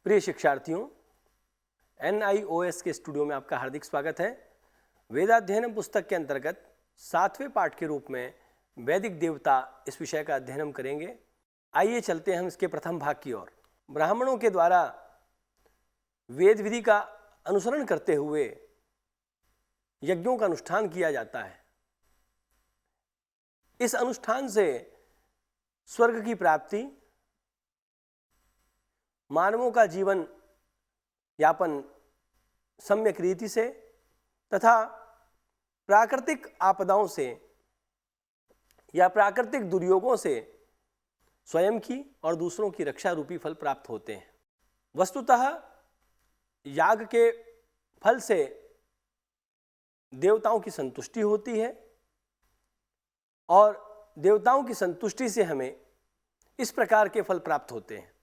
प्रिय शिक्षार्थियों, NIOS के स्टूडियो में आपका हार्दिक स्वागत है। वेदाध्ययनम पुस्तक के अंतर्गत 7वें पाठ के रूप में वैदिक देवता इस विषय का अध्ययन हम करेंगे। आइए चलते हैं हम इसके प्रथम भाग की ओर। ब्राह्मणों के द्वारा वेद विधि का अनुसरण करते हुए यज्ञों का अनुष्ठान किया जाता है। इस अनुष्ठान से स्वर्ग की प्राप्ति, मानवों का जीवन यापन सम्यक रीति से तथा प्राकृतिक आपदाओं से या प्राकृतिक दुर्योगों से स्वयं की और दूसरों की रक्षा रूपी फल प्राप्त होते हैं। वस्तुतः याग के फल से देवताओं की संतुष्टि होती है और देवताओं की संतुष्टि से हमें इस प्रकार के फल प्राप्त होते हैं।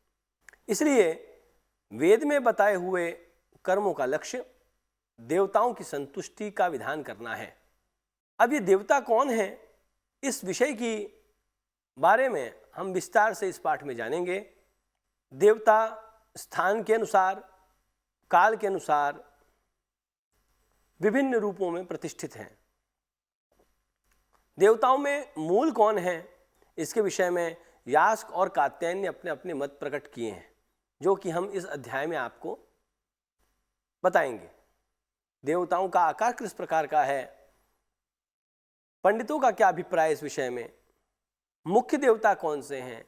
इसलिए वेद में बताए हुए कर्मों का लक्ष्य देवताओं की संतुष्टि का विधान करना है। अब ये देवता कौन है, इस विषय की बारे में हम विस्तार से इस पाठ में जानेंगे। देवता स्थान के अनुसार, काल के अनुसार विभिन्न रूपों में प्रतिष्ठित हैं। देवताओं में मूल कौन है, इसके विषय में यास्क और कात्यायन ने अपने अपने मत प्रकट किए हैं, जो कि हम इस अध्याय में आपको बताएंगे। देवताओं का आकार किस प्रकार का है, पंडितों का क्या अभिप्राय इस विषय में, मुख्य देवता कौन से हैं,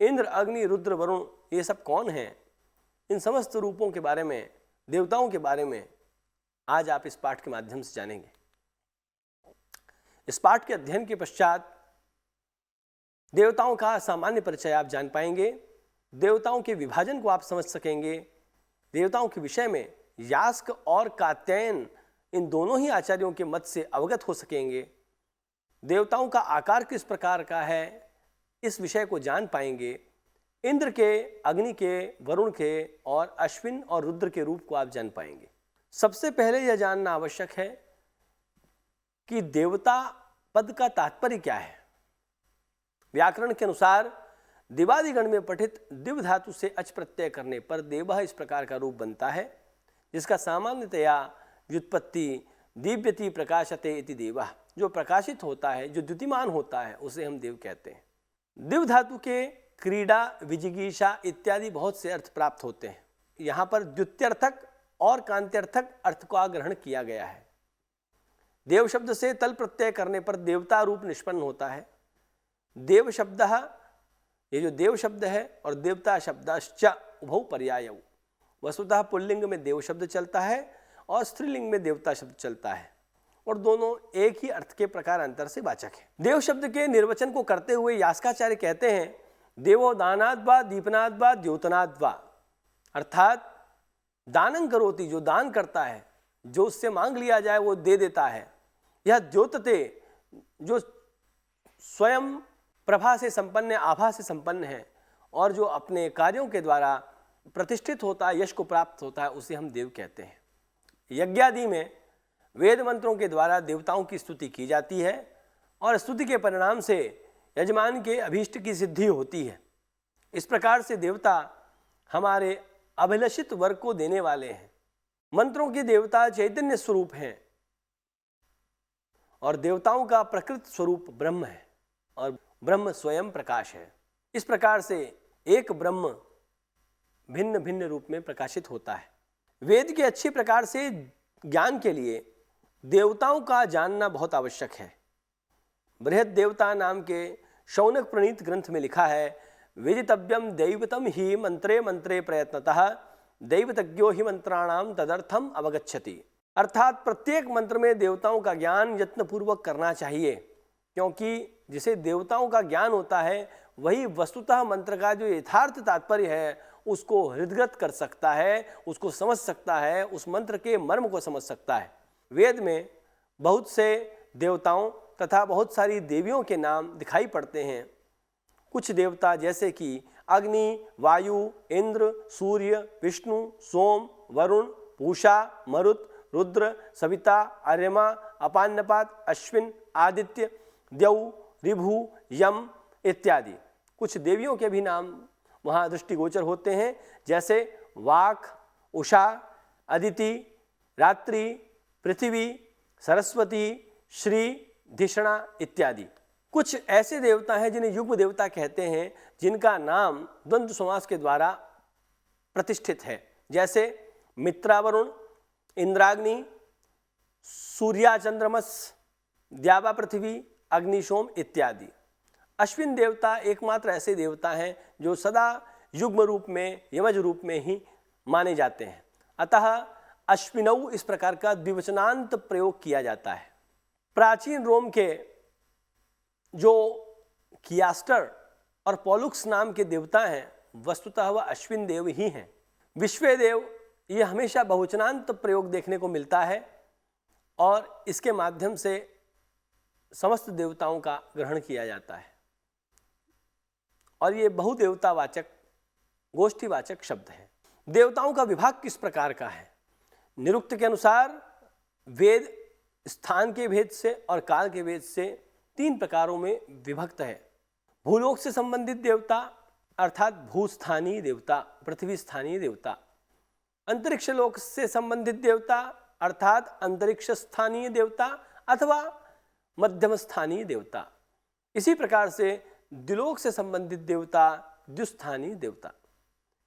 इंद्र, अग्नि, रुद्र, वरुण, ये सब कौन हैं, इन समस्त रूपों के बारे में, देवताओं के बारे में आज आप इस पाठ के माध्यम से जानेंगे। इस पाठ के अध्ययन के पश्चात देवताओं का सामान्य परिचय आप जान पाएंगे, देवताओं के विभाजन को आप समझ सकेंगे, देवताओं के विषय में यास्क और कात्यायन इन दोनों ही आचार्यों के मत से अवगत हो सकेंगे, देवताओं का आकार किस प्रकार का है इस विषय को जान पाएंगे, इंद्र के, अग्नि के, वरुण के और अश्विन और रुद्र के रूप को आप जान पाएंगे। सबसे पहले यह जानना आवश्यक है कि देवता पद का तात्पर्य क्या है। व्याकरण के अनुसार दिवादिगण में पठित दिव धातु से अच प्रत्यय करने पर देवः इस प्रकार का रूप बनता है, जिसका सामान्यतया व्युत्पत्ति दिव्यति प्रकाशते इति देवः, जो प्रकाशित होता है, जो द्युतिमान होता है, उसे हम देव कहते हैं। दिव धातु के क्रीड़ा, विजिगीषा इत्यादि बहुत से अर्थ प्राप्त होते हैं। यहाँ पर द्युत्यर्थक और कांत्यर्थक अर्थ का ग्रहण किया गया है। देव शब्द से तल प्रत्यय करने पर देवता रूप निष्पन्न होता है। देव शब्द, ये जो देव शब्द है और देवता शब्दश्च उभौ पर्यायौ, वस्तुतः पुल्लिंग में देव शब्द चलता है और स्त्रीलिंग में देवता शब्द चलता है और दोनों एक ही अर्थ के प्रकार अंतर से वाचक है। देव शब्द के निर्वचन को करते हुए यास्काचार्य कहते हैं देवो दानाद् वा दीपनाद् वा द्योतनाद् वा, अर्थात दानं करोति, जो दान करता है, जो उससे मांग लिया जाए वो दे देता है। यह द्योतते, जो स्वयं प्रभा से संपन्न, आभा से संपन्न है और जो अपने कार्यों के द्वारा प्रतिष्ठित होता है, यश को प्राप्त होता है, उसे हम देव कहते हैं। यज्ञादि में वेद मंत्रों के द्वारा देवताओं की स्तुति की जाती है और स्तुति के परिणाम से यजमान के अभीष्ट की सिद्धि होती है। इस प्रकार से देवता हमारे अभिलषित वर को देने वाले हैं। मंत्रों के देवता चैतन्य स्वरूप हैं और देवताओं का प्रकृत स्वरूप ब्रह्म है और ब्रह्म स्वयं प्रकाश है। इस प्रकार से एक ब्रह्म भिन्न भिन्न रूप में प्रकाशित होता है। वेद के अच्छी प्रकार से ज्ञान के लिए देवताओं का जानना बहुत आवश्यक है। बृहद देवता नाम के शौनक प्रणीत ग्रंथ में लिखा है, वेदितव्यम दैवतम ही मंत्रे मंत्रे प्रयत्नतः दैवतज्ञो ही मंत्राणाम तदर्थम अवगच्छति, अर्थात प्रत्येक मंत्र में देवताओं का ज्ञान यत्नपूर्वक करना चाहिए, क्योंकि जिसे देवताओं का ज्ञान होता है वही वस्तुतः मंत्र का जो यथार्थ तात्पर्य है उसको हृदयगत कर सकता है, उसको समझ सकता है, उस मंत्र के मर्म को समझ सकता है। वेद में बहुत से देवताओं तथा बहुत सारी देवियों के नाम दिखाई पड़ते हैं। कुछ देवता जैसे कि अग्नि, वायु, इंद्र, सूर्य, विष्णु, सोम, वरुण, पूषा, मरुत, रुद्र, सविता, आर्यमा, अपान्नपात, अश्विन, आदित्य, द्यौ, ऋभु, यम इत्यादि कुछ देवियों के भी नाम वहाँ दृष्टिगोचर होते हैं, जैसे वाक, उषा, अदिति, रात्रि, पृथ्वी, सरस्वती, श्री, धिषणा इत्यादि। कुछ ऐसे देवता हैं जिन्हें युग्म देवता कहते हैं, जिनका नाम द्वंद्व समास के द्वारा प्रतिष्ठित है, जैसे मित्रा वरुण, इंद्राग्नि, सूर्या चंद्रमस, द्यावा पृथ्वी, अग्निशोम इत्यादि। अश्विन देवता एकमात्र ऐसे देवता हैं जो सदा युग्म रूप में, यमज रूप में ही माने जाते हैं। अतः अश्विनौ इस प्रकार का द्विवचनांत प्रयोग किया जाता है। प्राचीन रोम के जो कियास्टर और पॉलुक्स नाम के देवता हैं, वस्तुतः वह अश्विन देव ही हैं। विश्वे देव, ये हमेशा बहुवचनांत प्रयोग देखने को मिलता है और इसके माध्यम से समस्त देवताओं का ग्रहण किया जाता है और ये बहुदेवतावाचक, गोष्ठीवाचक शब्द है। देवताओं का विभाग किस प्रकार का है? निरुक्त के अनुसार वेद स्थान के भेद से और काल के भेद से 3 प्रकारों में विभक्त है। भूलोक से संबंधित देवता अर्थात भूस्थानीय देवता, पृथ्वी स्थानीय देवता। अंतरिक्ष लोक से संबंधित देवता अर्थात अंतरिक्ष स्थानीय देवता अथवा मध्यम स्थानीय देवता। इसी प्रकार से द्युलोक से संबंधित देवता द्युस्थानीय देवता।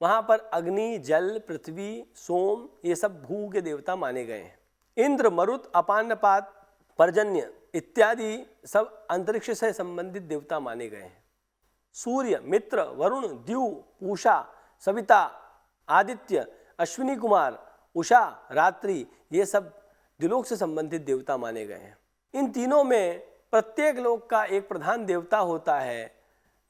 वहाँ पर अग्नि, जल, पृथ्वी, सोम ये सब भू के देवता माने गए हैं। इंद्र, मरुत, अपानपात, पर्जन्य इत्यादि सब अंतरिक्ष से संबंधित देवता माने गए हैं। सूर्य, मित्र, वरुण, द्यु, पूषा, सविता, आदित्य, अश्विनी कुमार, उषा, रात्रि ये सब द्युलोक से संबंधित देवता माने गए हैं। इन तीनों में प्रत्येक लोक का एक प्रधान देवता होता है,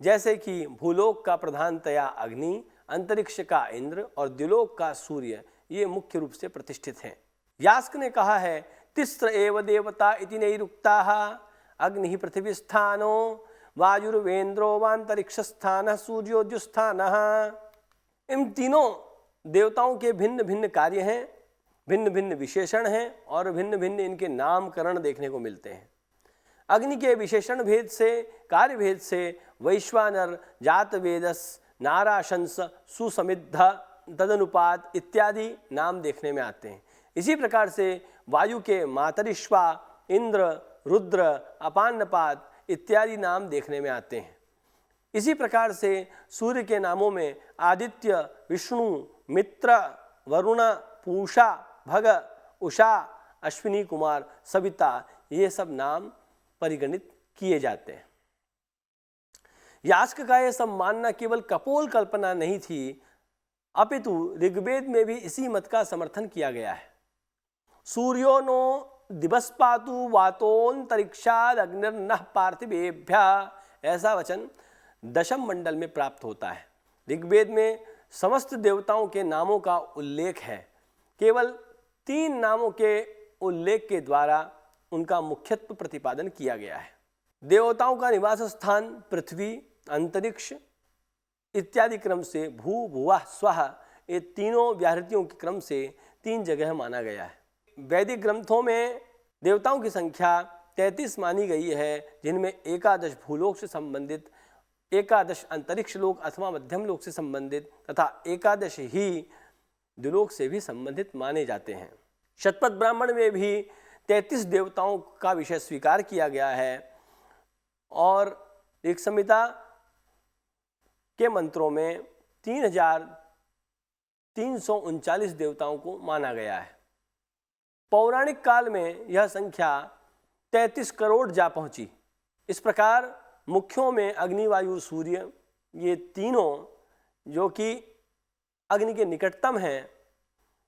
जैसे कि भूलोक का प्रधानतया अग्नि, अंतरिक्ष का इंद्र और द्युलोक का सूर्य, ये मुख्य रूप से प्रतिष्ठित हैं। यास्क ने कहा है, तिस्र एव देवता इति नैरुक्ताः अग्नि पृथ्वी स्थानो वायुर्वेन्द्रो वांतरिक्ष स्थान सूर्योद्युस्थानः। इन तीनों देवताओं के भिन्न भिन्न कार्य हैं, भिन्न भिन्न विशेषण हैं और भिन्न भिन्न इनके नामकरण देखने को मिलते हैं। अग्नि के विशेषण भेद से, कार्य भेद से वैश्वानर, जातवेदस, नाराशंस, सुसमिद्ध, तदनुपात इत्यादि नाम देखने में आते हैं। इसी प्रकार से वायु के मातरिश्वा, इंद्र, रुद्र, अपानपात इत्यादि नाम देखने में आते हैं। इसी प्रकार से सूर्य के नामों में आदित्य, विष्णु, मित्र, वरुण, पूषा, भग, उषा, अश्विनी कुमार, सविता ये सब नाम परिगणित किए जाते हैं। यास्क का यह सब मानना केवल कपोल कल्पना नहीं थी, अपितु ऋग्वेद में भी इसी मत का समर्थन किया गया है। सूर्यो नो दिवस्पातु वातोन्तरिक्षाद अग्निर्नः पार्थिवेभ्यः, ऐसा वचन दशम मंडल में प्राप्त होता है। ऋग्वेद में समस्त देवताओं के नामों का उल्लेख है, केवल 3 नामों के उल्लेख के द्वारा उनका मुख्यत्व प्रतिपादन किया गया है। देवताओं का निवास स्थान पृथ्वी, अंतरिक्ष इत्यादि क्रम से भू, भुवः, स्वः ये तीनों व्याहृतियों के क्रम से 3 जगह माना गया है। वैदिक ग्रंथों में देवताओं की संख्या 33 मानी गई है, जिनमें 11 भूलोक से संबंधित, 11 अंतरिक्ष लोक अथवा मध्यम लोक से संबंधित तथा 11 ही द्युलोक से भी संबंधित माने जाते हैं। शतपथ ब्राह्मण में भी 33 देवताओं का विषय स्वीकार किया गया है और ऋग संहिता के मंत्रों में 3339 देवताओं को माना गया है। पौराणिक काल में यह संख्या 33 करोड़ जा पहुंची। इस प्रकार मुख्यों में अग्नि, वायु, सूर्य ये तीनों जो कि अग्नि के निकटतम हैं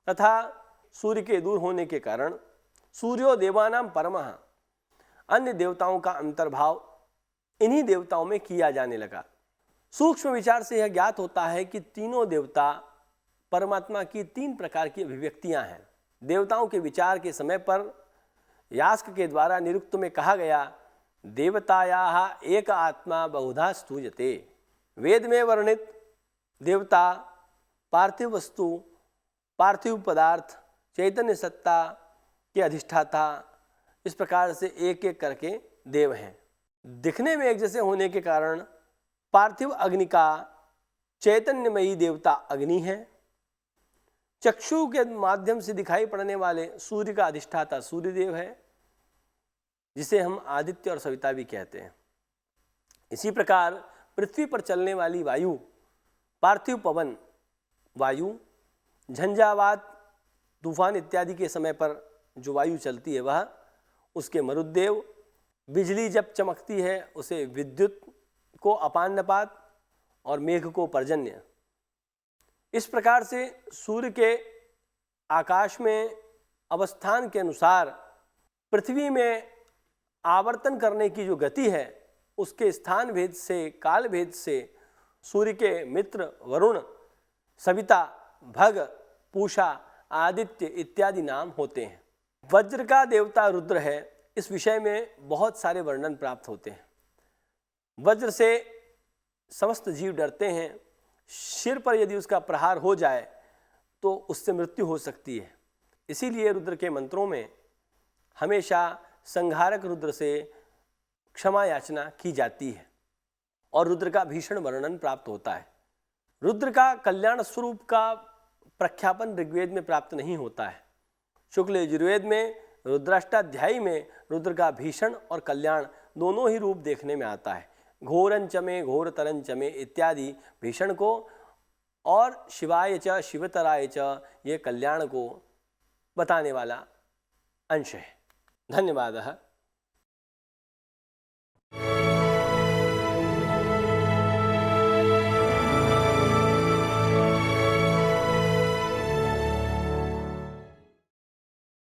तथा सूर्य के दूर होने के कारण सूर्यो देवानां परमः, अन्य देवताओं का अंतर्भाव इन्हीं देवताओं में किया जाने लगा। सूक्ष्म विचार से यह ज्ञात होता है कि तीनों देवता परमात्मा की 3 प्रकार की अभिव्यक्तियां हैं। देवताओं के विचार के समय पर यास्क के द्वारा निरुक्त में कहा गया, देवतायाः एक आत्मा बहुधा स्तूयते। वेद में वर्णित देवता पार्थिव वस्तु, पार्थिव पदार्थ, चैतन्य सत्ता के अधिष्ठाता, इस प्रकार से एक एक करके देव हैं। दिखने में एक जैसे होने के कारण पार्थिव अग्नि का चैतन्यमयी देवता अग्नि है चक्षु के माध्यम से दिखाई पड़ने वाले सूर्य का अधिष्ठाता सूर्यदेव है, जिसे हम आदित्य और सविता भी कहते हैं। इसी प्रकार पृथ्वी पर चलने वाली वायु, पार्थिव पवन वायु, झंझावात तूफान इत्यादि के समय पर जो वायु चलती है वह, उसके मरुद्देव, बिजली जब चमकती है उसे विद्युत को अपानपात और मेघ को पर्जन्य। इस प्रकार से सूर्य के आकाश में अवस्थान के अनुसार पृथ्वी में आवर्तन करने की जो गति है, उसके स्थान भेद से, काल भेद से सूर्य के मित्र वरुण, सविता, भग, पूषा, आदित्य इत्यादि नाम होते हैं। वज्र का देवता रुद्र है, इस विषय में बहुत सारे वर्णन प्राप्त होते हैं। वज्र से समस्त जीव डरते हैं। सिर पर यदि उसका प्रहार हो जाए तो उससे मृत्यु हो सकती है। इसीलिए रुद्र के मंत्रों में हमेशा संहारक रुद्र से क्षमा याचना की जाती है और रुद्र का भीषण वर्णन प्राप्त होता है। रुद्र का कल्याण स्वरूप का प्रख्यापन ऋग्वेद में प्राप्त नहीं होता है। शुक्ल यजुर्वेद में रुद्राष्टाध्यायी में रुद्र का भीषण और कल्याण दोनों ही रूप देखने में आता है। घोरंचमे, घोरतरंचमे इत्यादि भीषण को और शिवाय च, शिवतराय च ये कल्याण को बताने वाला अंश है। धन्यवाद।